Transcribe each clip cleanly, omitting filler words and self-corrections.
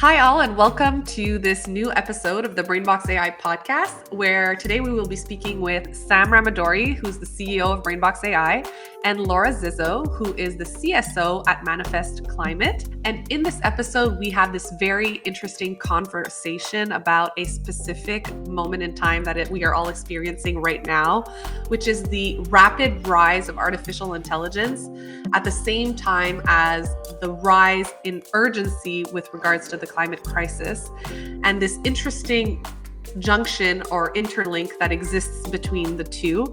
Hi, all, and welcome to this new episode of the BrainBox AI Podcast, where today we will be speaking with Sam Ramadori, who's the CEO of BrainBox AI, and Laura Zizzo, who is the CSO at Manifest Climate. And in this episode, we have this very interesting conversation about a specific moment in time that we are all experiencing right now, which is the rapid rise of artificial intelligence at the same time as the rise in urgency with regards to the climate crisis, and this interesting junction or interlink that exists between the two.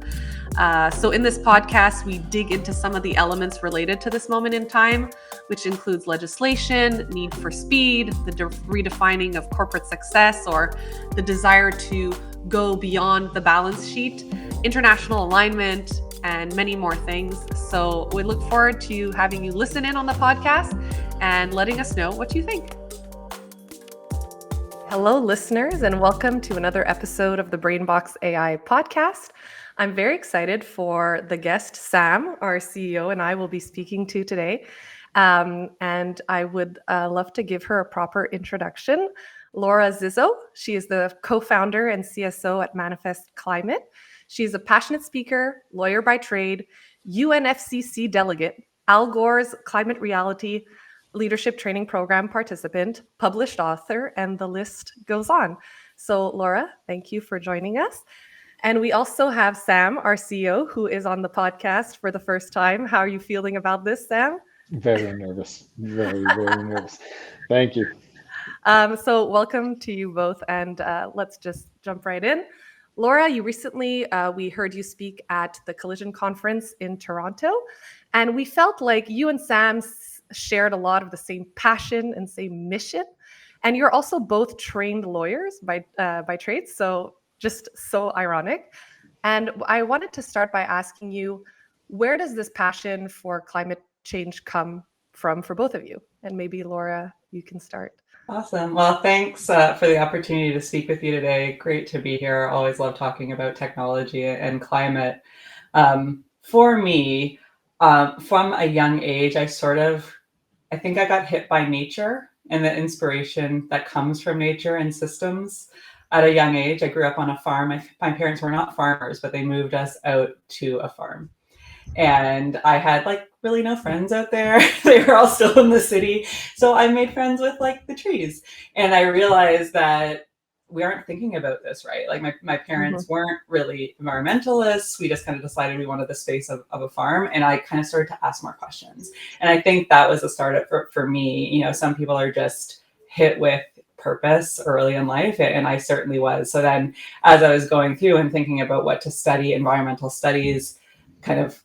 So in this podcast, we dig into some of the elements related to this moment in time, which includes legislation, need for speed, the redefining of corporate success, or the desire to go beyond the balance sheet, international alignment, and many more things. So we look forward to having you listen in on the podcast and letting us know what you think. Hello, listeners, and welcome to another episode of the BrainBox AI Podcast. I'm very excited for the guest, Sam, our CEO, and I will be speaking to today. And I would love to give her a proper introduction. Laura Zizzo, she is the co-founder and CSO at Manifest Climate. She's a passionate speaker, lawyer by trade, UNFCCC delegate, Al Gore's Climate Reality Leadership Training Program participant, published author, and the list goes on. So Laura, thank you for joining us. And we also have Sam, our CEO, who is on the podcast for the first time. How are you feeling about this, Sam? Very nervous, very nervous. Thank you. So welcome to you both, and let's just jump right in. Laura, you recently, we heard you speak at the Collision Conference in Toronto, and we felt like you and Sam shared a lot of the same passion and same mission. And you're also both trained lawyers by trade, so just so ironic. And I wanted to start by asking you, where does this passion for climate change come from for both of you? And maybe Laura, you can start. Awesome. Well, thanks for the opportunity to speak with you today. Great to be here. Always love talking about technology and climate. For me, from a young age, I think I got hit by nature and the inspiration that comes from nature and systems. At a young age, I grew up on a farm. My parents were not farmers, but they moved us out to a farm. And I had really no friends out there. They were all still in the city. So I made friends with the trees. And I realized that we aren't thinking about this, right? My parents weren't really environmentalists. We just kind of decided we wanted the space of a farm. And I kind of started to ask more questions. And I think that was a startup for me. You know, some people are just hit with purpose early in life, and I certainly was. So then as I was going through and thinking about what to study, environmental studies kind of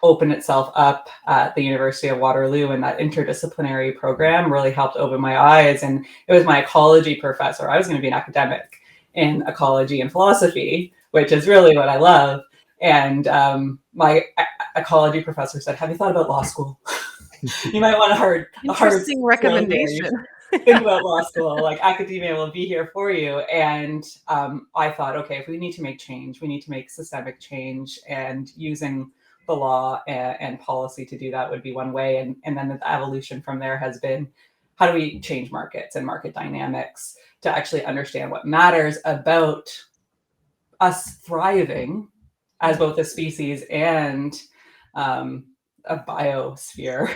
opened itself up at the University of Waterloo, and that interdisciplinary program really helped open my eyes. And it was my ecology professor. I was going to be an academic in ecology and philosophy, which is really what I love. And my ecology professor said, "Have you thought about law school? You might want a Interesting recommendation. Think about law school. Academia will be here for you." And I thought, okay, if we need to make change, we need to make systemic change, and using the law and policy to do that would be one way. And then the evolution from there has been, how do we change markets and market dynamics to actually understand what matters about us thriving as both a species and a biosphere.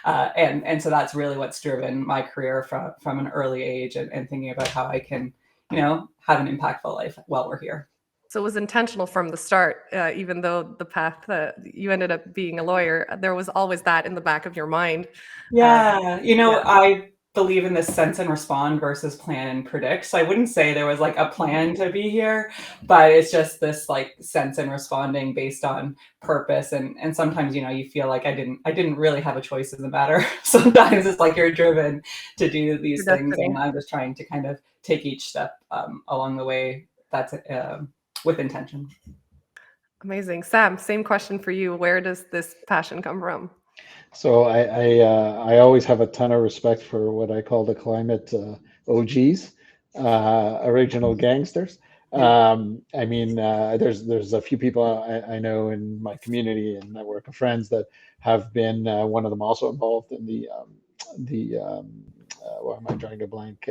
And so that's really what's driven my career from an early age, and thinking about how I can, have an impactful life while we're here. So it was intentional from the start, even though the path you ended up being a lawyer, there was always that in the back of your mind. Yeah. I believe in this sense and respond versus plan and predict. So I wouldn't say there was a plan to be here, but it's just this sense and responding based on purpose. And sometimes, you feel like I didn't really have a choice in the matter. Sometimes it's you're driven to do these things, and I'm just trying to kind of take each step along the way. That's with intention. Amazing. Sam, same question for you. Where does this passion come from? So I always have a ton of respect for what I call the climate OGs, original gangsters. There's a few people I know in my community and network of friends that have been, one of them also involved in the why am I drawing a blank?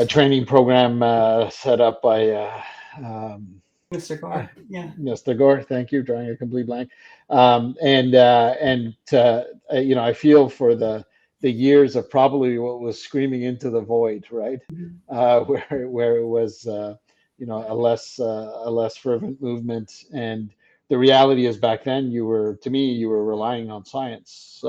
Training program set up by Mr. Gore. Yeah. Mr. Gore. Thank you. Drawing a complete blank. I feel for the years of probably what was screaming into the void, right? Where it was a less fervent movement. And the reality is, back then you were relying on science,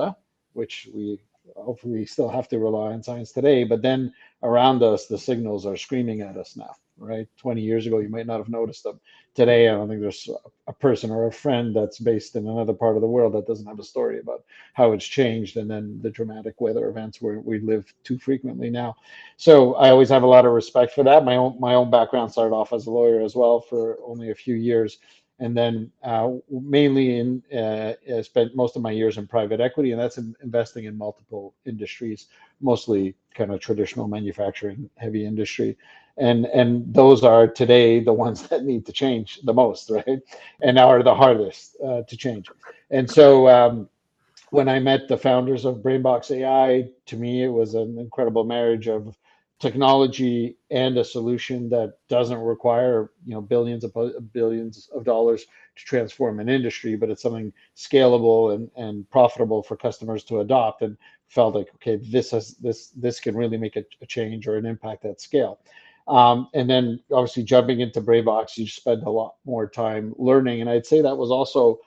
which we hopefully still have to rely on science today. But then around us, the signals are screaming at us now, right? 20 years ago, you might not have noticed them. Today, I don't think there's a person or a friend that's based in another part of the world that doesn't have a story about how it's changed, and then the dramatic weather events where we live too frequently now. So I always have a lot of respect for that. My own background started off as a lawyer as well for only a few years, and then mainly spent most of my years in private equity, and that's investing in multiple industries, mostly kind of traditional manufacturing, heavy industry. And those are today the ones that need to change the most, right? And now are the hardest to change. And so when I met the founders of BrainBox AI, to me, it was an incredible marriage of technology and a solution that doesn't require billions of dollars to transform an industry, but it's something scalable and profitable for customers to adopt. And felt like, okay, this can really make a change or an impact at scale. And then obviously jumping into BrainBox, you spend a lot more time learning. And I'd say that was also,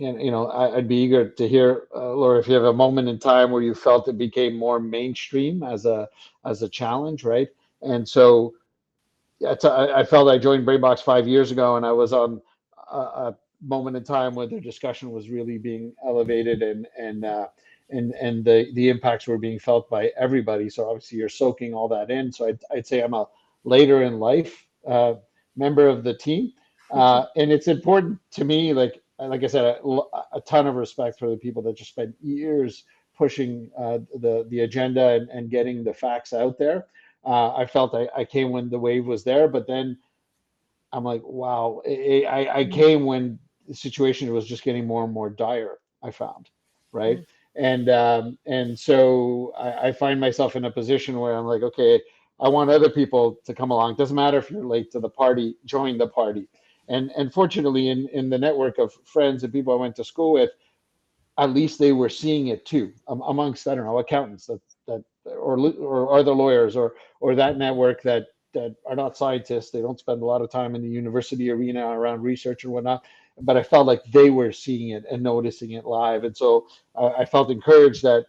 I'd be eager to hear, Laura, if you have a moment in time where you felt it became more mainstream as a challenge, right? And so I felt I joined BrainBox 5 years ago, and I was on a moment in time where the discussion was really being elevated, and the impacts were being felt by everybody. So obviously you're soaking all that in. So I'd say I'm a later in life member of the team, and it's important to me, like I said, a ton of respect for the people that just spent years pushing the agenda and getting the facts out there. I felt I came when the wave was there, but then I'm like, wow, I came when the situation was just getting more and more dire, I found, right? And so I find myself in a position where I'm like, okay, I want other people to come along. Doesn't matter if you're late to the party, join the party. And fortunately, in the network of friends and people I went to school with, at least they were seeing it too, amongst, I don't know, accountants or other lawyers or that network that are not scientists. They don't spend a lot of time in the university arena around research and whatnot, but I felt like they were seeing it and noticing it live. And so I felt encouraged that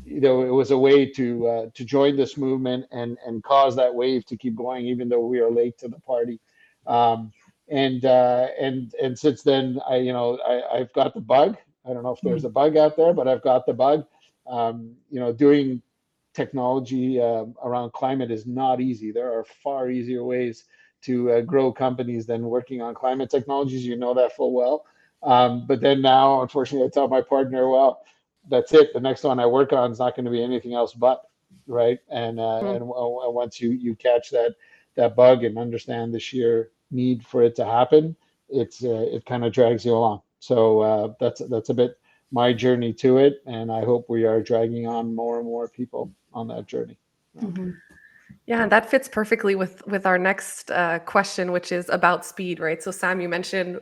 it was a way to join this movement and cause that wave to keep going, even though we are late to the party. And since then, I've got the bug. I don't know if there's a bug out there, but I've got the bug. Doing technology around climate is not easy. There are far easier ways to grow companies than working on climate technologies. You know that full well. But then now, unfortunately, I tell my partner, well, that's it. The next one I work on is not going to be anything else but, right? And once you catch that bug and understand the sheer need for it to happen, it kind of drags you along. So that's a bit my journey to it, and I hope we are dragging on more and more people on that journey. Yeah, and that fits perfectly with our next question, which is about speed, right? So Sam, you mentioned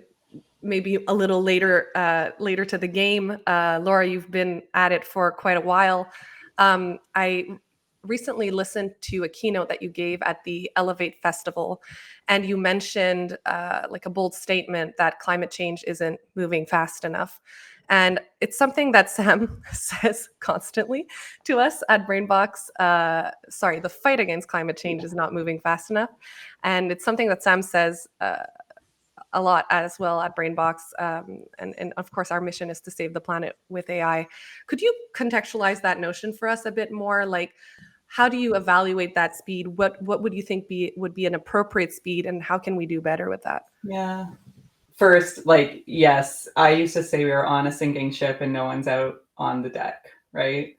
maybe a little later to the game. Laura, you've been at it for quite a while. I recently listened to a keynote that you gave at the Elevate Festival, and you mentioned like a bold statement that climate change isn't moving fast enough. And it's something that Sam says constantly to us at BrainBox. The fight against climate change is not moving fast enough. And it's something that Sam says a lot as well at BrainBox. And of course, our mission is to save the planet with AI. Could you contextualize that notion for us a bit more? Like, how do you evaluate that speed? What would you think would be an appropriate speed, and how can we do better with that? Yeah. First, yes, I used to say we were on a sinking ship and no one's out on the deck, right?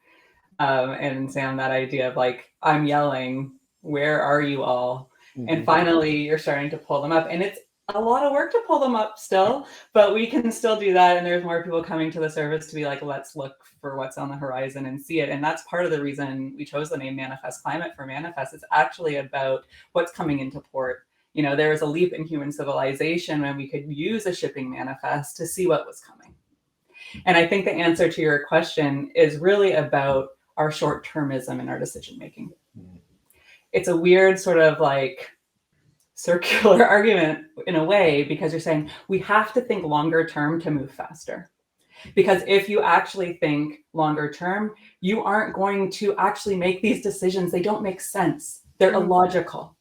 And Sam, that idea of I'm yelling, where are you all? And finally, you're starting to pull them up. And it's a lot of work to pull them up still, but we can still do that. And there's more people coming to the service to be like, let's look for what's on the horizon and see it. And that's part of the reason we chose the name Manifest Climate for Manifest. It's actually about what's coming into port. You know, there was a leap in human civilization when we could use a shipping manifest to see what was coming. And I think the answer to your question is really about our short-termism in our decision-making. It's a weird sort of like circular argument in a way, because you're saying we have to think longer term to move faster. Because if you actually think longer term, you aren't going to actually make these decisions. They don't make sense. They're illogical.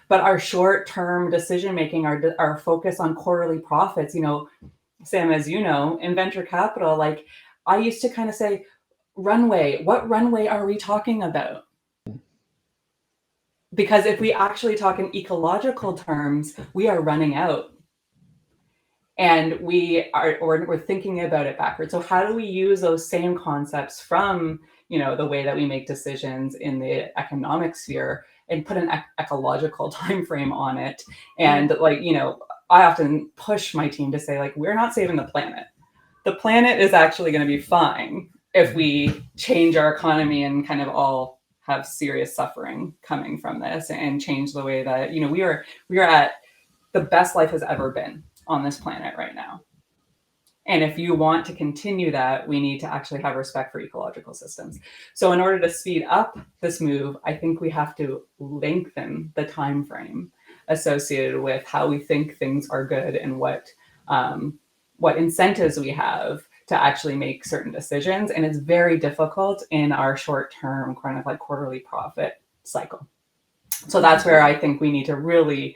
But our short-term decision-making, our focus on quarterly profits, you know, Sam, as you know, in venture capital, like I used to kind of say, runway, what runway are we talking about? Because if we actually talk in ecological terms, we are running out. And we're thinking about it backwards. So how do we use those same concepts from, you know, the way that we make decisions in the economic sphere and put an ecological time frame on it? And like, you know, I often push my team to say, like, we're not saving the planet. The planet is actually going to be fine if we change our economy and kind of all have serious suffering coming from this and change the way that, you know, we are at the best life has ever been on this planet right now. And if you want to continue that, we need to actually have respect for ecological systems. So in order to speed up this move, I think we have to lengthen the time frame associated with how we think things are good and what incentives we have to actually make certain decisions. And it's very difficult in our short-term kind of like quarterly profit cycle. So that's where I think we need to really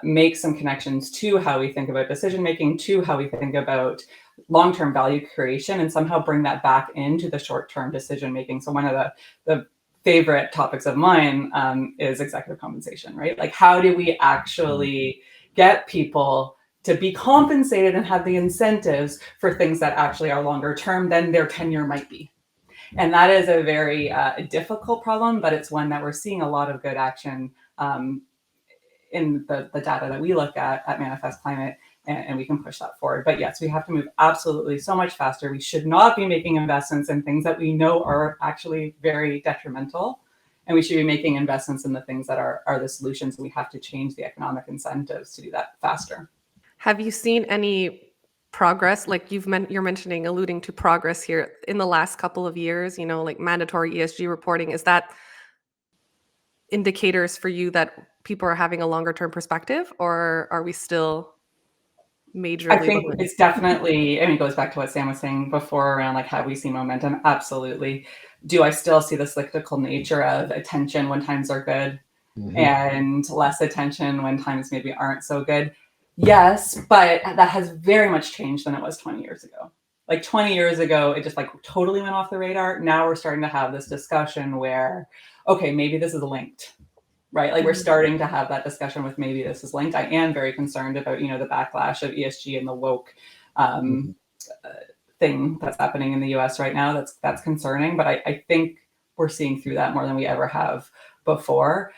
make some connections to how we think about decision-making, to how we think about long-term value creation, and somehow bring that back into the short-term decision-making. So one of the favorite topics of mine is executive compensation, right? Like, how do we actually get people to be compensated and have the incentives for things that actually are longer term than their tenure might be? And that is a very difficult problem, but it's one that we're seeing a lot of good action in the data that we look at Manifest Climate, and we can push that forward. But yes, we have to move absolutely so much faster. We should not be making investments in things that we know are actually very detrimental. And we should be making investments in the things that are the solutions. We have to change the economic incentives to do that faster. Have you seen any progress? Like you're mentioning, alluding to progress here in the last couple of years, you know, like mandatory ESG reporting. Is that indicators for you that people are having a longer term perspective, or are we still majorly? I think it's definitely, I mean, it goes back to what Sam was saying before around like, have we seen momentum? Absolutely. Do I still see the cyclical nature of attention when times are good and less attention when times maybe aren't so good? Yes, but that has very much changed than it was 20 years ago. Like 20 years ago, it just like totally went off the radar. Now we're starting to have this discussion where, okay, maybe this is linked, right? Like we're starting to have that discussion with maybe this is linked. I am very concerned about, you know, the backlash of ESG and the woke thing that's happening in the US right now. That's concerning, but I think we're seeing through that more than we ever have before.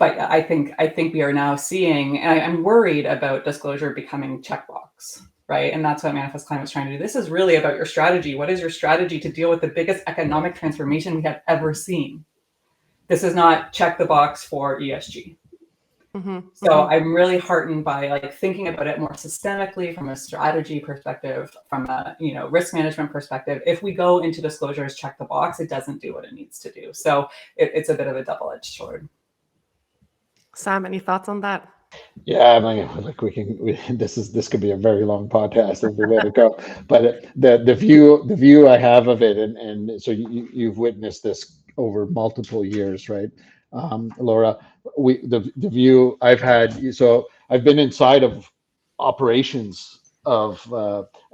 But I think we are now seeing, and I'm worried about disclosure becoming checkbox, right? And that's what Manifest Climate is trying to do. This is really about your strategy. What is your strategy to deal with the biggest economic transformation we have ever seen? This is not check the box for ESG. So I'm really heartened by like thinking about it more systemically from a strategy perspective, from a, you know, risk management perspective. If we go into disclosures, check the box, it doesn't do what it needs to do. So it's a bit of a double-edged sword. Sam, any thoughts on that? Yeah, I mean, like this could be a very long podcast and the way to go. But the view I have of it, and so you've witnessed this over multiple years, right, Laura? The view I've had. So I've been inside of operations of,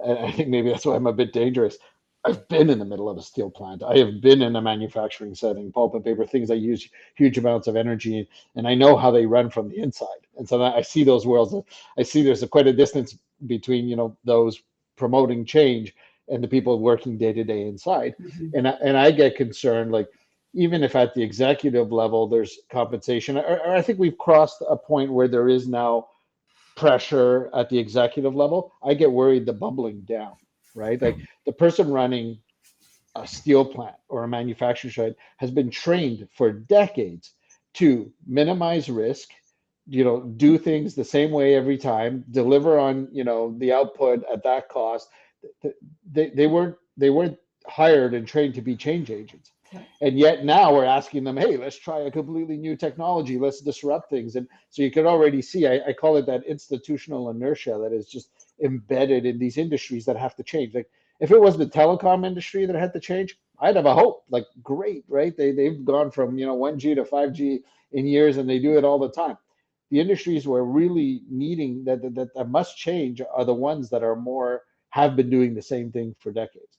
and I think maybe that's why I'm a bit dangerous. I've been in the middle of a steel plant. I have been in a manufacturing setting, pulp and paper, things that use huge amounts of energy, and I know how they run from the inside. And so I see those worlds. I see there's quite a distance between, you know, those promoting change and the people working day to day inside. And I get concerned, like, even if at the executive level there's compensation, or I think we've crossed a point where there is now pressure at the executive level, I get worried the bubbling down, right? Like the person running a steel plant or a manufacturing site has been trained for decades to minimize risk, do things the same way every time, deliver on, the output at that cost. They weren't hired and trained to be change agents. And yet now we're asking them, hey, let's try a completely new technology. Let's disrupt things. And so you can already see, I call it that institutional inertia that is just embedded in these industries that have to change. Like if it was the telecom industry that had to change, I'd have a hope. Like great, right? They've gone from 1G to 5G in years, and they do it all the time. The industries where really needing that must change are the ones that have been doing the same thing for decades,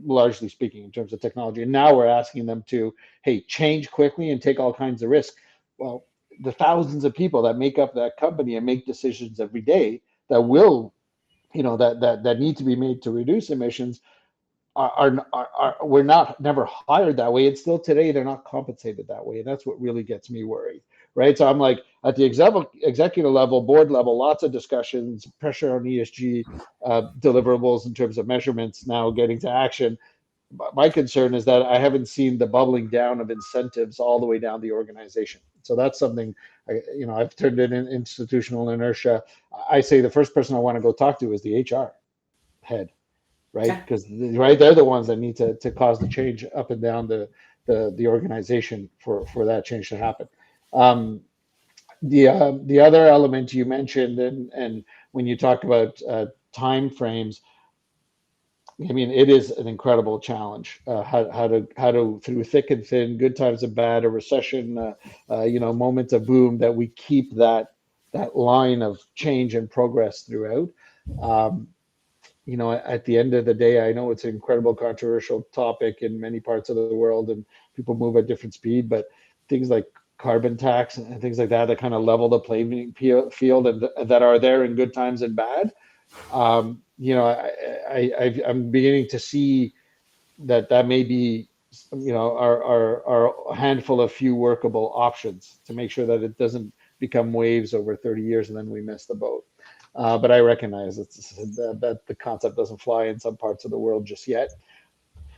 largely speaking, in terms of technology. And now we're asking them to, hey, change quickly and take all kinds of risk. Well, the thousands of people that make up that company and make decisions every day that will, that need to be made to reduce emissions are we're not never hired that way, and still today they're not compensated that way, and that's what really gets me worried, right? So I'm like, at the executive level, board level, lots of discussions, pressure on ESG deliverables in terms of measurements now getting to action. My concern is that I haven't seen the bubbling down of incentives all the way down the organization. So that's something I've turned it in institutional inertia. I say the first person I want to go talk to is the HR head, right? Because they're the ones that need to cause the change up and down the organization for that change to happen. The other element you mentioned, and when you talk about time frames, I mean, it is an incredible challenge. How to through thick and thin, good times and bad, a recession, moments of boom, that we keep that line of change and progress throughout. At the end of the day, I know it's an incredible controversial topic in many parts of the world, and people move at different speed, but things like carbon tax and things like that kind of level the playing field, and that are there in good times and bad. I'm beginning to see that may be, our handful of few workable options to make sure that it doesn't become waves over 30 years and then we miss the boat. But I recognize that the concept doesn't fly in some parts of the world just yet.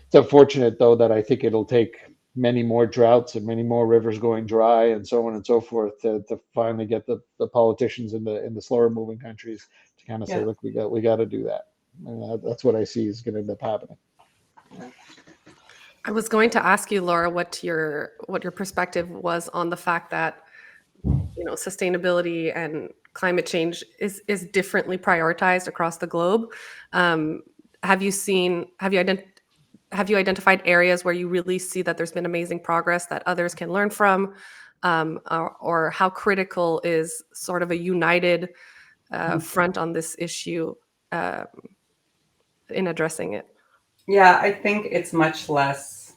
It's unfortunate, though, that I think it'll take many more droughts and many more rivers going dry and so on and so forth to finally get the politicians in the slower moving countries to kind of say, look, we got to do that. And that's what I see is going to end up happening. I was going to ask you, Laura, what your perspective was on the fact that sustainability and climate change is differently prioritized across the globe. Have you identified areas where you really see that there's been amazing progress that others can learn from, or how critical is sort of a united front on this issue in addressing it? Yeah, I think it's much less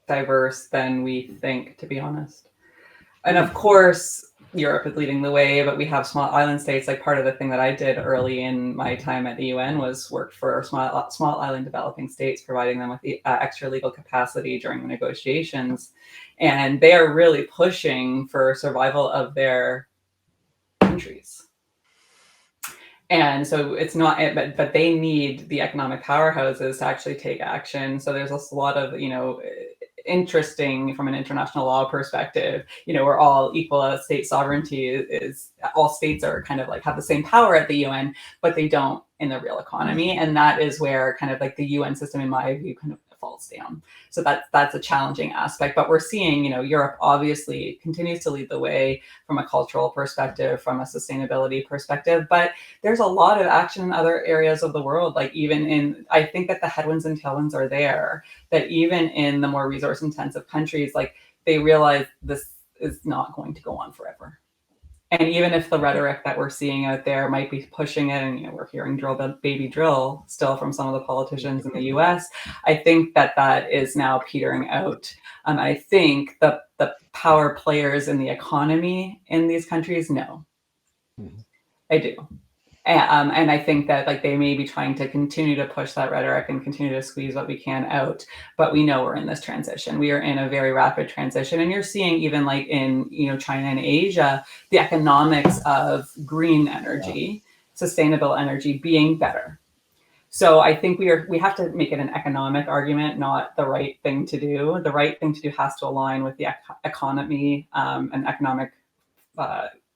diverse than we think, to be honest. And of course, Europe is leading the way, but we have small island states. Like part of the thing that I did early in my time at the UN was work for small island developing states, providing them with the extra legal capacity during the negotiations. And they are really pushing for survival of their countries. And so it's not, but they need the economic powerhouses to actually take action. So there's a lot of, interesting from an international law perspective, we're all equal. State sovereignty is all states are kind of like have the same power at the UN, but they don't in the real economy. And that is where kind of like the UN system, in my view, kind of falls down. So that's a challenging aspect. But we're seeing, Europe obviously continues to lead the way from a cultural perspective, from a sustainability perspective. But there's a lot of action in other areas of the world. Like I think that the headwinds and tailwinds are there, that even in the more resource intensive countries, like they realize this is not going to go on forever. And even if the rhetoric that we're seeing out there might be pushing it, and we're hearing drill baby drill still from some of the politicians in the US, I think that is now petering out. I think the power players in the economy in these countries know. I do. And I think that like they may be trying to continue to push that rhetoric and continue to squeeze what we can out, but we know we're in this transition. We are in a very rapid transition, and you're seeing even like in China and Asia, the economics of green energy, sustainable energy being better. So I think we have to make it an economic argument, not the right thing to do. The right thing to do has to align with the economy and economic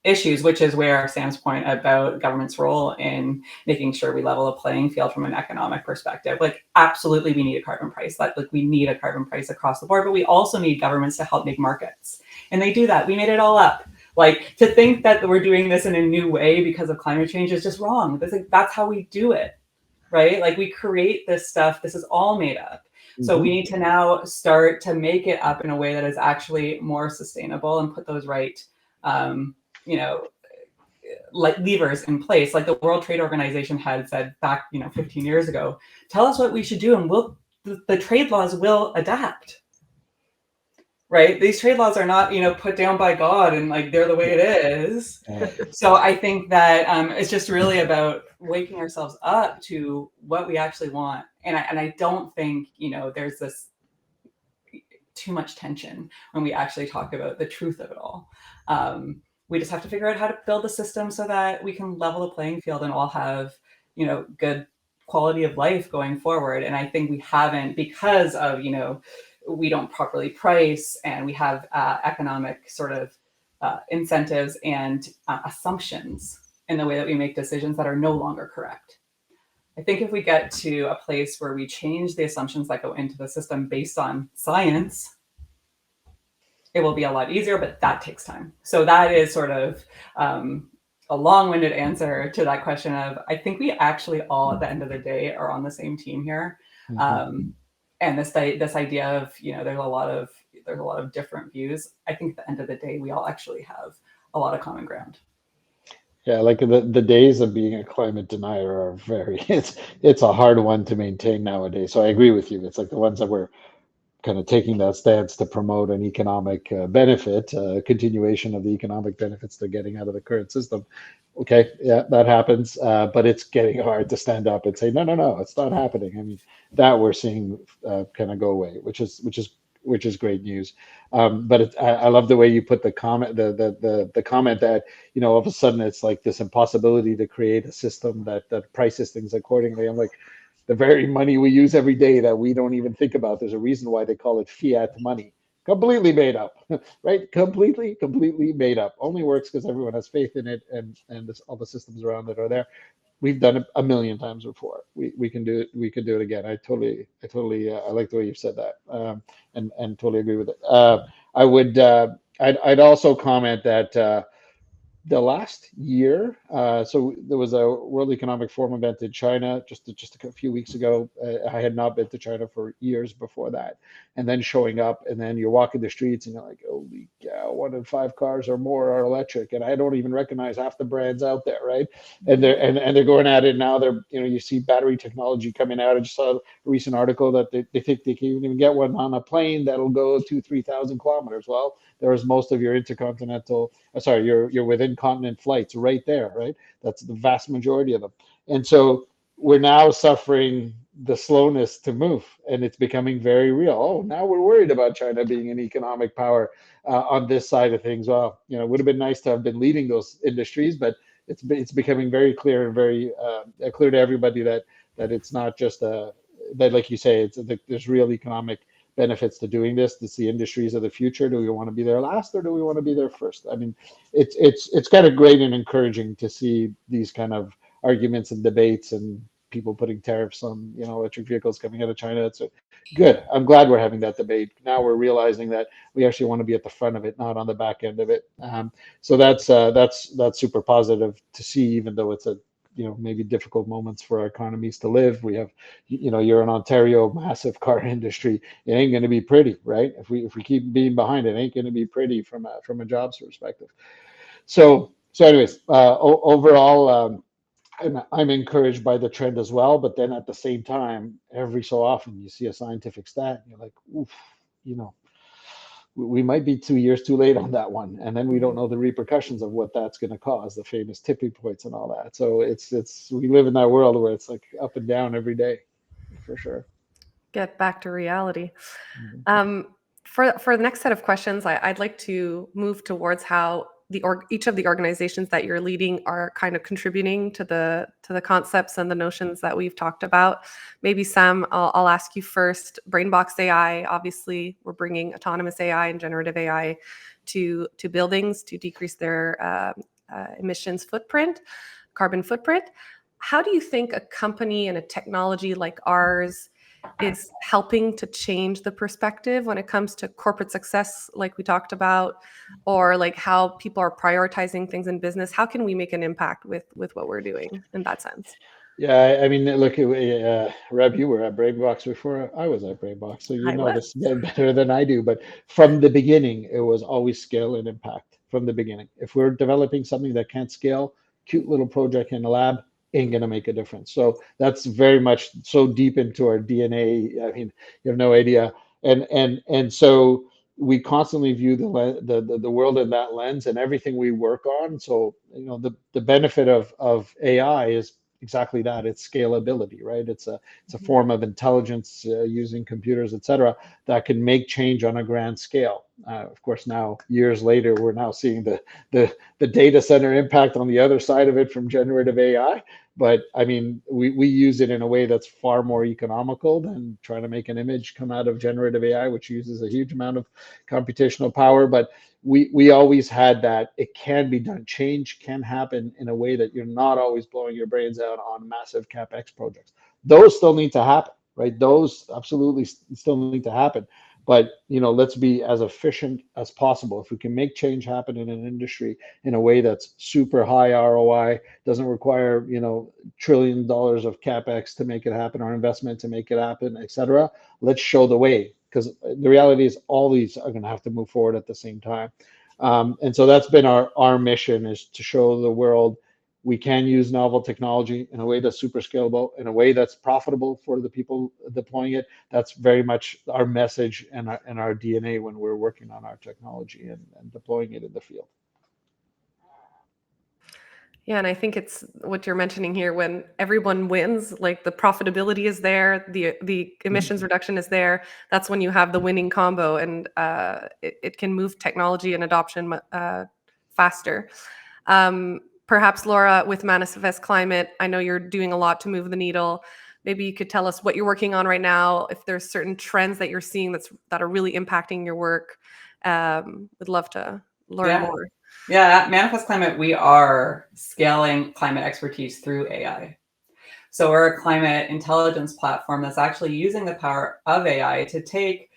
issues, which is where Sam's point about government's role in making sure we level a playing field from an economic perspective. Like, absolutely, we need a carbon price. Like we need a carbon price across the board, but we also need governments to help make markets. And they do that. We made it all up. Like, to think that we're doing this in a new way because of climate change is just wrong. That's how we do it, right? Like, we create this stuff. This is all made up. So we need to now start to make it up in a way that is actually more sustainable and put those right like levers in place. Like the World Trade Organization had said back 15 years ago, tell us what we should do and the trade laws will adapt, right? These trade laws are not put down by God and like they're the way it is. So I think that it's just really about waking ourselves up to what we actually want, and I don't think there's this too much tension when we actually talk about the truth of it all. We just have to figure out how to build a system so that we can level the playing field and all have, good quality of life going forward. And I think we haven't, because of, we don't properly price, and we have economic sort of incentives and assumptions in the way that we make decisions that are no longer correct. I think if we get to a place where we change the assumptions that go into the system based on science, it will be a lot easier, but that takes time. So that is sort of a long-winded answer to that question of, I think we actually all at the end of the day are on the same team here. And this idea of, there's a lot of different views. I think at the end of the day, we all actually have a lot of common ground. Yeah, like the days of being a climate denier are it's a hard one to maintain nowadays. So I agree with you. It's like the ones that were kind of taking that stance to promote an economic benefit, continuation of the economic benefits they're getting out of the current system. Okay, yeah, that happens, but it's getting hard to stand up and say, no, it's not happening. I mean, that we're seeing kind of go away, which is great news. But I love the way you put the comment, the comment that all of a sudden it's like this impossibility to create a system that prices things accordingly. I'm like, the very money we use every day that we don't even think about. There's a reason why they call it fiat money. Completely made up, right? Completely made up. Only works because everyone has faith in it, and all the systems around it are there. We've done it a million times before. We can do it. We can do it again. I totally I like the way you said that, and totally agree with it. I would. I'd also comment that. The last year, so there was a World Economic Forum event in China just a few weeks ago. I had not been to China for years before that, and then showing up, and then you're walking the streets, and you're like, holy cow, 1 in 5 cars or more are electric, and I don't even recognize half the brands out there, right? And they're going at it now. They're you see battery technology coming out. I just saw a recent article that they think they can even get one on a plane that'll go 2,000-3,000 kilometers. Well, there's most of your you're within continent flights right there, right? That's the vast majority of them. And so we're now suffering the slowness to move, and it's becoming very real. Oh, now we're worried about China being an economic power on this side of things. Well, it would have been nice to have been leading those industries, but it's becoming very clear and very clear to everybody that it's not just that, like you say, there's real economic benefits to doing this. It's the industries of the future. Do we want to be there last, or do we want to be there first? I mean, it's kind of great and encouraging to see these kind of arguments and debates and people putting tariffs on electric vehicles coming out of China. It's good. I'm glad we're having that debate. Now we're realizing that we actually want to be at the front of it, not on the back end of it. So that's super positive to see, even though it's a maybe difficult moments for our economies to live. We have, you're in Ontario, massive car industry. It ain't going to be pretty, right? If we keep being behind, it ain't going to be pretty from a jobs perspective. So anyways, overall, I'm encouraged by the trend as well. But then at the same time, every so often you see a scientific stat, and you're like, oof, we might be 2 years too late on that one, and then we don't know the repercussions of what that's going to cause, the famous tipping points and all that. So it's we live in that world where it's like up and down every day, for sure. Get back to reality. Mm-hmm. For the next set of questions, I'd like to move towards how each of the organizations that you're leading are kind of contributing to the concepts and the notions that we've talked about. Maybe Sam, I'll ask you first. BrainBox AI, obviously, we're bringing autonomous AI and generative AI to buildings to decrease their emissions footprint, carbon footprint. How do you think a company and a technology like ours is helping to change the perspective when it comes to corporate success, like we talked about, or like how people are prioritizing things in business? How can we make an impact with what we're doing in that sense? Yeah, I mean, look, Reb, you were at BrainBox before I was at BrainBox, so you I know was. this better than I do. But from the beginning, it was always scale and impact from the beginning. If we're developing something that can't scale, cute little project in a lab ain't gonna make a difference. So that's very much so deep into our DNA. I mean, you have no idea. And so we constantly view the world in that lens and everything we work on. So the benefit of AI is exactly that. It's scalability, right? It's a form of intelligence using computers, et cetera, that can make change on a grand scale. Of course, now years later, we're now seeing the data center impact on the other side of it from generative AI. But I mean, we use it in a way that's far more economical than trying to make an image come out of generative AI, which uses a huge amount of computational power. But we always had that it can be done. Change can happen in a way that you're not always blowing your brains out on massive CapEx projects. Those still need to happen, right? Those absolutely still need to happen. But let's be as efficient as possible. If we can make change happen in an industry in a way that's super high ROI, doesn't require $1 trillion of CapEx to make it happen, or investment to make it happen, et cetera. Let's show the way, because the reality is all these are going to have to move forward at the same time. And so that's been our mission, is to show the world we can use novel technology in a way that's super scalable, in a way that's profitable for the people deploying it. That's very much our message and our DNA when we're working on our technology and deploying it in the field. Yeah, and I think it's what you're mentioning here. When everyone wins, like the profitability is there, the emissions reduction is there. That's when you have the winning combo, and it can move technology and adoption faster. Perhaps Laura, with Manifest Climate, I know you're doing a lot to move the needle. Maybe you could tell us what you're working on right now, if there's certain trends that you're seeing that are really impacting your work. Would love to learn more. Yeah, at Manifest Climate, we are scaling climate expertise through AI. So we're a climate intelligence platform that's actually using the power of AI to take,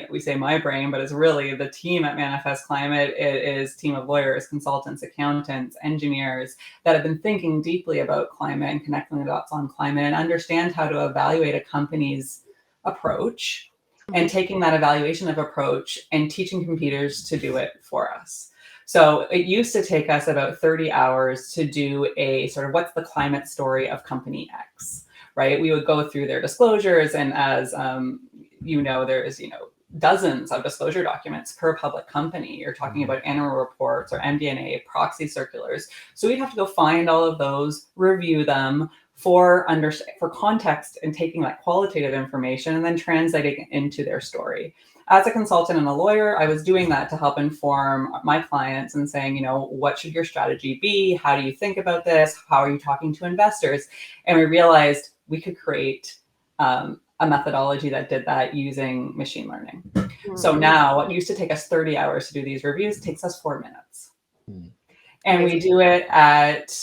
we say my brain, but it's really the team at Manifest Climate. It is a team of lawyers, consultants, accountants, engineers that have been thinking deeply about climate and connecting the dots on climate, and understand how to evaluate a company's approach, and taking that evaluation of approach and teaching computers to do it for us. So it used to take us about 30 hours to do a sort of what's the climate story of company X, right? We would go through their disclosures, and as there is dozens of disclosure documents per public company. You're talking about annual reports or MD&A, proxy circulars. So we'd have to go find all of those, review them for context, and taking that qualitative information and then translating it into their story. As a consultant and a lawyer, I was doing that to help inform my clients and saying, what should your strategy be? How do you think about this? How are you talking to investors? And we realized we could create a methodology that did that using machine learning. Mm-hmm. So now what used to take us 30 hours to do these reviews takes us 4 minutes. Mm-hmm. And we do it at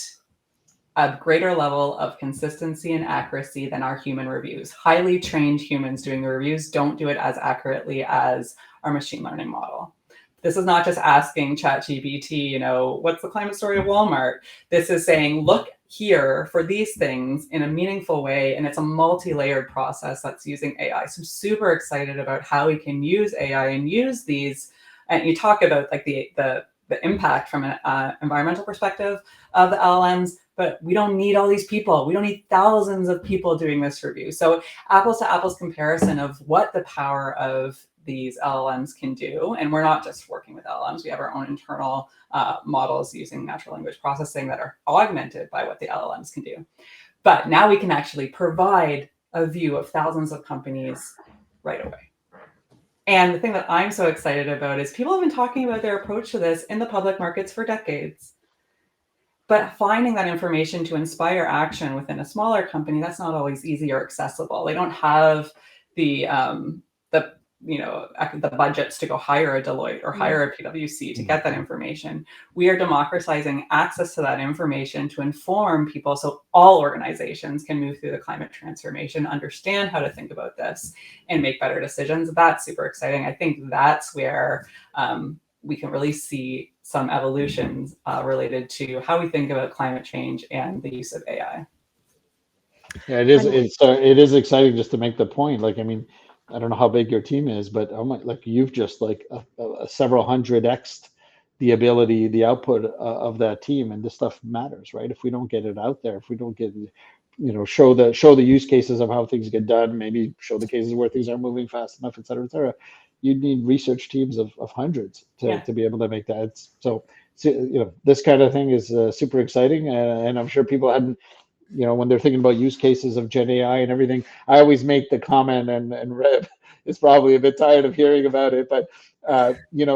a greater level of consistency and accuracy than our human reviews. Highly trained humans doing the reviews don't do it as accurately as our machine learning model. This is not just asking ChatGPT, what's the climate story of Walmart? This is saying, look here for these things in a meaningful way. And it's a multi-layered process that's using AI. So I'm super excited about how we can use AI and use these. And you talk about like the impact from an environmental perspective of the LLMs, but we don't need all these people. We don't need thousands of people doing this review. So apples to apples comparison of what the power of these LLMs can do. And we're not just working with LLMs. We have our own internal models using natural language processing that are augmented by what the LLMs can do. But now we can actually provide a view of thousands of companies right away. And the thing that I'm so excited about is people have been talking about their approach to this in the public markets for decades. But finding that information to inspire action within a smaller company, that's not always easy or accessible. They don't have the budgets to go hire a Deloitte or hire a PwC to get that information. We are democratizing access to that information to inform people so all organizations can move through the climate transformation, understand how to think about this, and make better decisions. That's super exciting. I think that's where we can really see some evolutions related to how we think about climate change and the use of AI. Yeah, it is exciting just to make the point. Like, I mean, I don't know how big your team is, but like you've just like a several hundred X the ability, the output of that team, and this stuff matters, right? If we don't get it out there, if we don't get, show the use cases of how things get done, maybe show the cases where things are moving fast enough, et cetera, you'd need research teams of hundreds to be able to make that. So this kind of thing is super exciting, and I'm sure people hadn't, when they're thinking about use cases of Gen AI and everything, I always make the comment, and Rev is probably a bit tired of hearing about it, but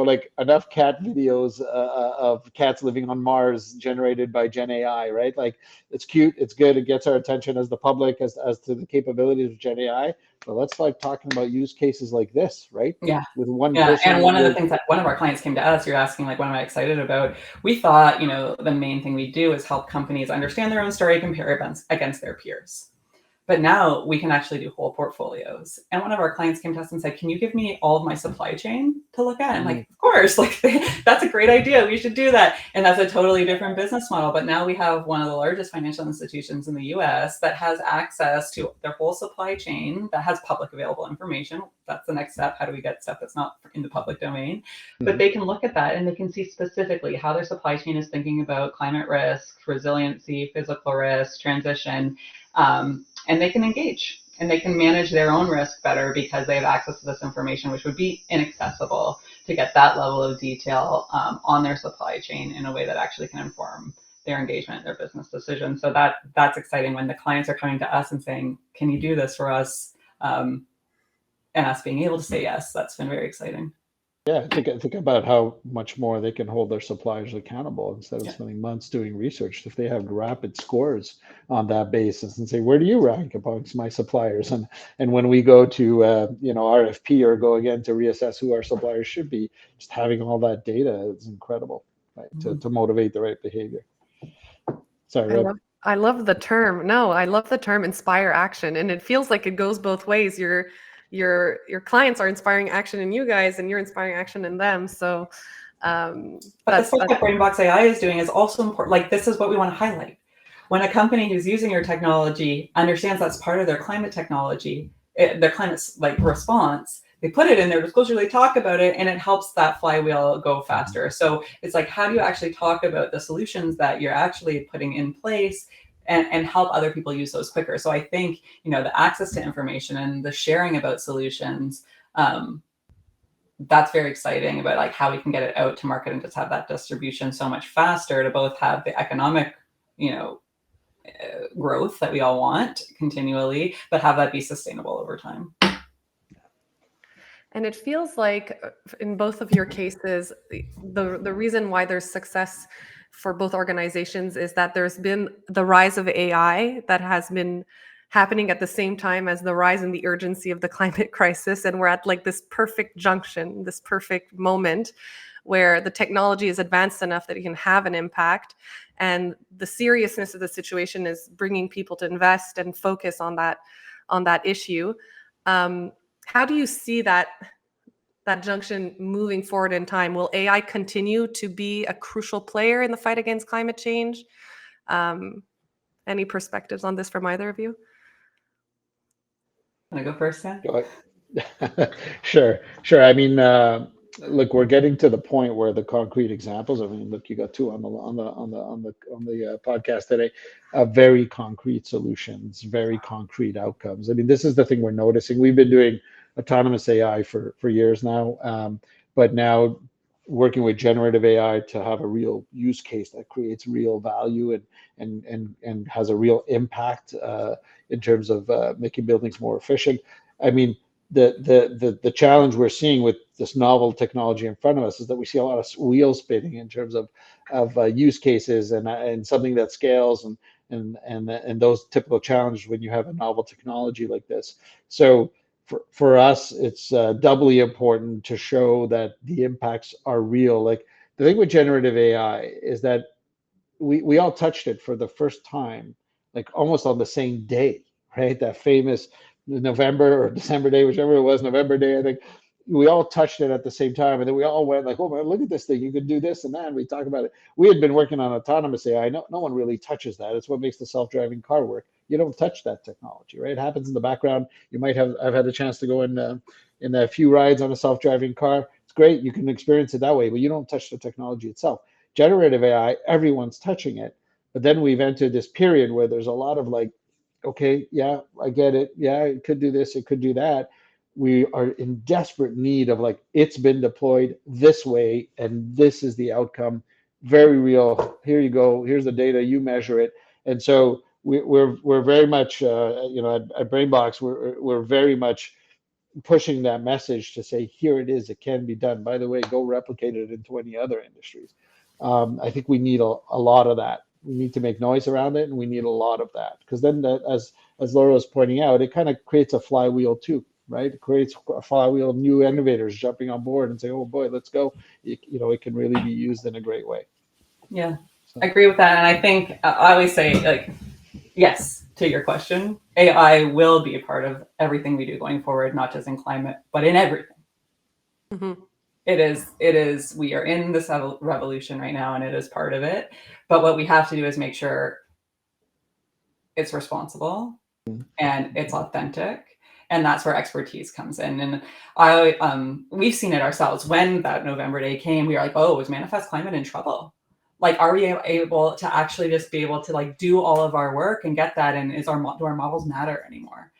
like enough cat videos of cats living on Mars generated by Gen AI, right? Like, it's cute, it's good, it gets our attention as the public as to the capabilities of Gen AI. But let's like talking about use cases like this, right? Yeah. With one person. And one of the things that one of our clients came to us, you're asking like, what am I excited about? We thought, the main thing we do is help companies understand their own story, compare events against their peers. But now we can actually do whole portfolios. And one of our clients came to us and said, can you give me all of my supply chain to look at? I'm like, of course, like that's a great idea. We should do that. And that's a totally different business model. But now we have one of the largest financial institutions in the US that has access to their whole supply chain, that has public available information. That's the next step. How do we get stuff that's not in the public domain? But they can look at that and they can see specifically how their supply chain is thinking about climate risk, resiliency, physical risk, transition. And they can engage and they can manage their own risk better because they have access to this information, which would be inaccessible to get that level of detail on their supply chain in a way that actually can inform their engagement, their business decisions. So that's exciting when the clients are coming to us and saying, can you do this for us? And us being able to say yes, that's been very exciting. Yeah, think about how much more they can hold their suppliers accountable instead of spending months doing research. If they have rapid scores on that basis and say, where do you rank amongst my suppliers? And when we go to RFP or go again to reassess who our suppliers should be, just having all that data is incredible, right? To motivate the right behavior. Sorry, I love the term. No, I love the term inspire action, and it feels like it goes both ways. Your clients are inspiring action in you guys, and you're inspiring action in them. So, but the stuff that BrainBox AI is doing is also important. Like, this is what we want to highlight. When a company who's using your technology understands that's part of their climate technology, their climate response, they put it in their disclosure, they talk about it, and it helps that flywheel go faster. So it's like, how do you actually talk about the solutions that you're actually putting in place and help other people use those quicker? So I think, the access to information and the sharing about solutions, that's very exciting about like how we can get it out to market and just have that distribution so much faster to both have the economic, growth that we all want continually, but have that be sustainable over time. And it feels like in both of your cases, the reason why there's success for both organizations is that there's been the rise of AI that has been happening at the same time as the rise in the urgency of the climate crisis. And we're at like this perfect junction, this perfect moment where the technology is advanced enough that it can have an impact. And the seriousness of the situation is bringing people to invest and focus on that issue. How do you see that junction moving forward in time? Will AI continue to be a crucial player in the fight against climate change? Any perspectives on this from either of you? Want to go first, Sam? Sure. I mean, look, we're getting to the point where the concrete examples. I mean, look, you got two on the podcast today, very concrete solutions, very concrete outcomes. I mean, this is the thing we're noticing. We've been doing autonomous AI for years now, but now working with generative AI to have a real use case that creates real value and has a real impact in terms of making buildings more efficient. I mean, the challenge we're seeing with this novel technology in front of us is that we see a lot of wheels spinning in terms of use cases and something that scales and those typical challenges when you have a novel technology like this. So for us, it's doubly important to show that the impacts are real. Like the thing with generative AI is that we all touched it for the first time, like almost on the same day, right? That famous November or December day, whichever it was, November day, I think. We all touched it at the same time, and then we all went like, "Oh man, look at this thing! You could do this and that." And we talk about it. We had been working on autonomous AI. No one really touches that. It's what makes the self-driving car work. You don't touch that technology, right? It happens in the background. You might have. I've had a chance to go in a few rides on a self-driving car. It's great. You can experience it that way, but you don't touch the technology itself. Generative AI, everyone's touching it. But then we've entered this period where there's a lot of like, okay, yeah, I get it. Yeah, it could do this, it could do that. We are in desperate need of like, it's been deployed this way, and this is the outcome. Very real. Here you go. Here's the data. You measure it. And so we're very much, at BrainBox, we're very much pushing that message to say, here it is, it can be done. By the way, go replicate it in 20 other industries. I think we need a lot of that. We need to make noise around it, and we need a lot of that, because then that, as Laura was pointing out, it kind of creates a flywheel too, right? It creates a flywheel of new innovators jumping on board and say, oh boy, let's go. It can really be used in a great way. Yeah, so. I agree with that. And I think I always say, like, yes, to your question, AI will be a part of everything we do going forward, not just in climate, but in everything. Mm-hmm. It is, we are in this revolution right now, and it is part of it. But what we have to do is make sure it's responsible and it's authentic. And that's where expertise comes in. And we've seen it ourselves. When that November day came, we were like, oh, is Manifest Climate in trouble? Like, are we able to actually just be able to like do all of our work and get that? And do our models matter anymore?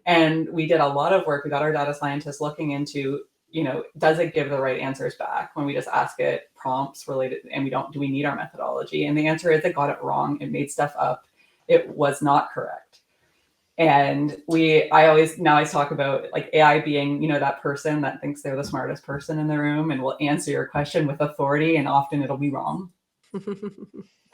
And we did a lot of work. We got our data scientists looking into, does it give the right answers back when we just ask it prompts related, and do we need our methodology? And the answer is it got it wrong. It made stuff up. It was not correct. And I always talk about like AI being, that person that thinks they're the smartest person in the room and will answer your question with authority, and often it'll be wrong.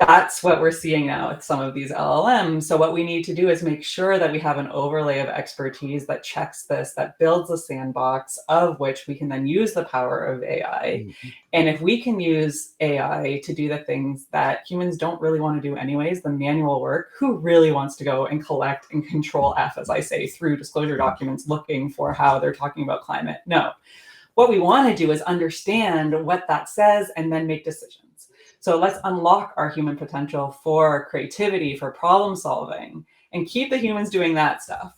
That's what we're seeing now with some of these LLMs. So what we need to do is make sure that we have an overlay of expertise that checks this, that builds a sandbox of which we can then use the power of AI. Mm-hmm. And if we can use AI to do the things that humans don't really want to do anyways, the manual work, who really wants to go and collect and control F, as I say, through disclosure documents looking for how they're talking about climate? No. What we want to do is understand what that says and then make decisions. So let's unlock our human potential for creativity, for problem solving, and keep the humans doing that stuff,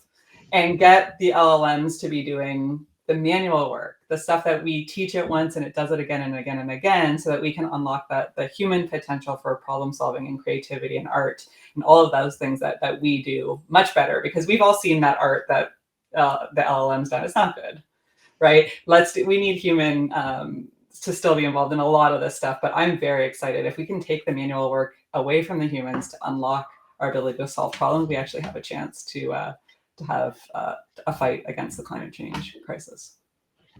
and get the LLMs to be doing the manual work, the stuff that we teach it once and it does it again and again and again, so that we can unlock the human potential for problem solving and creativity and art and all of those things that we do much better, because we've all seen that art that the LLMs done. It's not good, right? We need human to still be involved in a lot of this stuff, but I'm very excited. If we can take the manual work away from the humans to unlock our ability to solve problems, we actually have a chance to have a fight against the climate change crisis.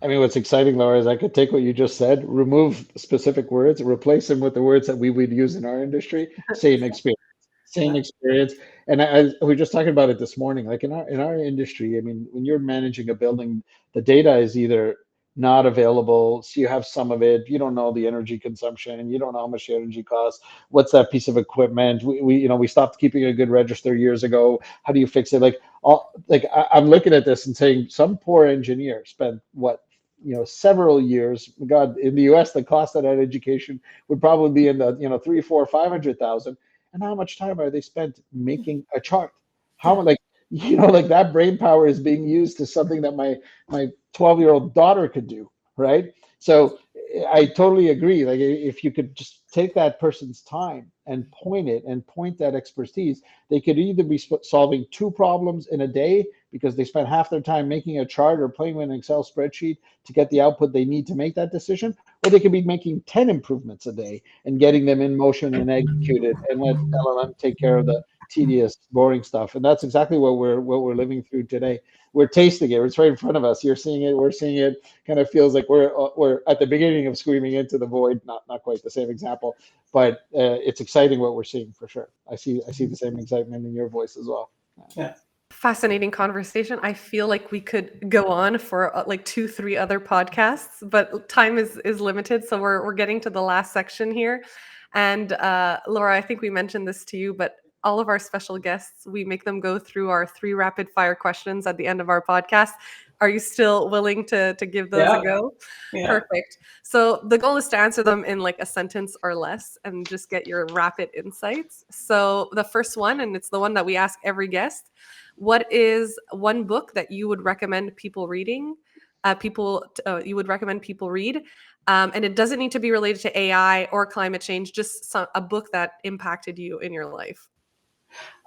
I mean, what's exciting, Laura, is I could take what you just said, remove specific words, replace them with the words that we would use in our industry, same experience. And we were just talking about it this morning. Like in our industry, I mean, when you're managing a building, the data is either not available, so you have some of it, you don't know the energy consumption, you don't know how much the energy costs, what's that piece of equipment, we stopped keeping a good register years ago, how do you fix it? I'm looking at this and saying, some poor engineer spent several years. God, in the US, the cost of that education would probably be in the 300,000, 400,000, 500,000. And how much time are they spent making a chart? How that brain power is being used to something that my 12-year-old daughter could do, right? So I totally agree. Like if you could just take that person's time and point that expertise, they could either be solving 2 problems in a day because they spent half their time making a chart or playing with an Excel spreadsheet to get the output they need to make that decision, or they could be making 10 improvements a day and getting them in motion and executed, and let LLM take care of the tedious, boring stuff. And that's exactly what we're living through today. We're tasting it. It's right in front of us. You're seeing it. We're seeing it. Kind of feels like we're at the beginning of screaming into the void. Not quite the same example, but it's exciting what we're seeing for sure. I see the same excitement in your voice as well. Yeah. Fascinating conversation. I feel like we could go on for like 2-3 other podcasts, but time is limited, so we're getting to the last section here. And Laura, I think we mentioned this to you, but all of our special guests, we make them go through our 3 rapid fire questions at the end of our podcast. Are you still willing to give those a go? Yeah. Perfect. So the goal is to answer them in like a sentence or less and just get your rapid insights. So the first one, and it's the one that we ask every guest: what is one book that you would recommend people reading? You would recommend people read, and it doesn't need to be related to AI or climate change. Just a book that impacted you in your life.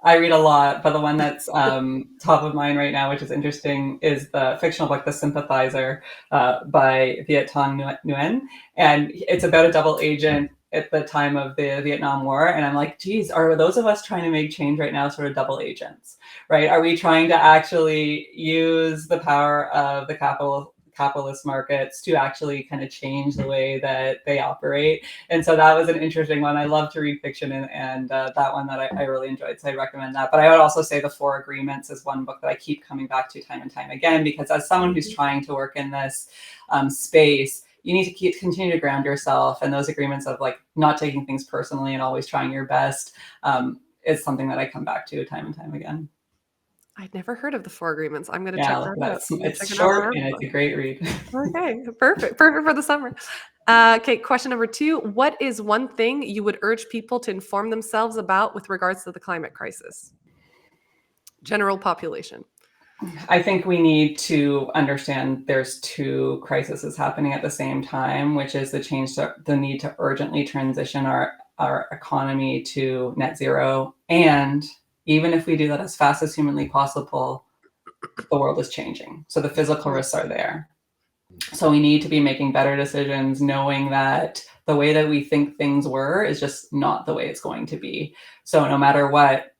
I read a lot, but the one that's top of mind right now, which is interesting, is the fictional book "The Sympathizer" by Viet Thanh Nguyen, and it's about a double agent at the time of the Vietnam War. And I'm like, geez, are those of us trying to make change right now sort of double agents, right? Are we trying to actually use the power of the capitalist markets to actually kind of change the way that they operate? And so that was an interesting one. I love to read fiction, and that one that I really enjoyed, so I recommend that. But I would also say The 4 Agreements is one book that I keep coming back to time and time again, because as someone who's trying to work in this space, you need to continue to ground yourself, and those agreements of like not taking things personally and always trying your best is something that I come back to time and time again. I'd never heard of The 4 Agreements. I'm going to check that out. It's short and it's a great read. Okay, perfect for the summer. Okay, question number 2. What is one thing you would urge people to inform themselves about with regards to the climate crisis? General population. I think we need to understand there's 2 crises happening at the same time, which is the need to urgently transition our economy to net zero. And even if we do that as fast as humanly possible, the world is changing. So the physical risks are there. So we need to be making better decisions, knowing that the way that we think things were is just not the way it's going to be. So no matter what,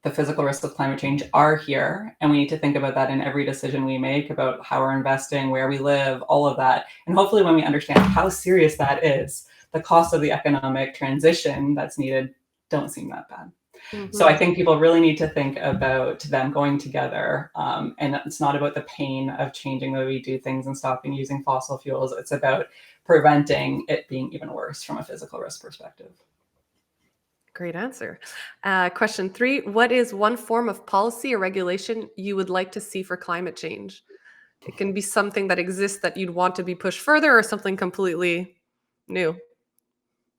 the physical risks of climate change are here, and we need to think about that in every decision we make about how we're investing, where we live, all of that. And hopefully when we understand how serious that is, the cost of the economic transition that's needed don't seem that bad. Mm-hmm. So I think people really need to think about them going together. And it's not about the pain of changing the way we do things and stopping using fossil fuels. It's about preventing it being even worse from a physical risk perspective. Great answer. Question 3, what is one form of policy or regulation you would like to see for climate change? It can be something that exists that you'd want to be pushed further, or something completely new.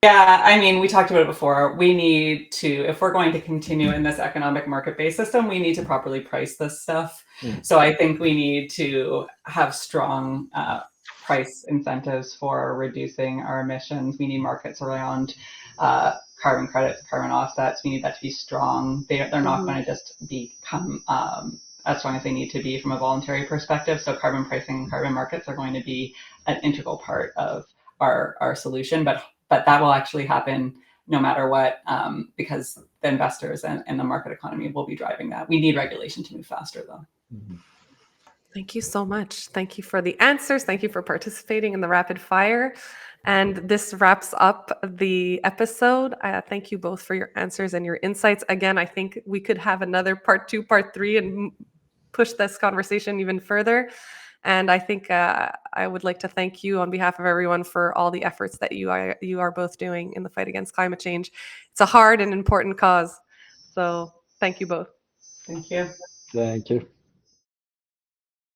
Yeah, I mean, we talked about it before. We need to, if we're going to continue in this economic market-based system, we need to properly price this stuff. So I think we need to have strong price incentives for reducing our emissions. We need markets around carbon credits, carbon offsets. We need that to be strong. They're not going to just become as strong as they need to be from a voluntary perspective. So carbon pricing and carbon markets are going to be an integral part of our solution. But that will actually happen no matter what, because the investors and the market economy will be driving that. We need regulation to move faster, though. Mm-hmm. Thank you so much. Thank you for the answers. Thank you for participating in the rapid fire. And this wraps up the episode. Thank you both for your answers and your insights. Again, I think we could have another part 2, part 3, and push this conversation even further. And I think I would like to thank you on behalf of everyone for all the efforts that you are both doing in the fight against climate change. It's a hard and important cause. So thank you both. Thank you. Thank you.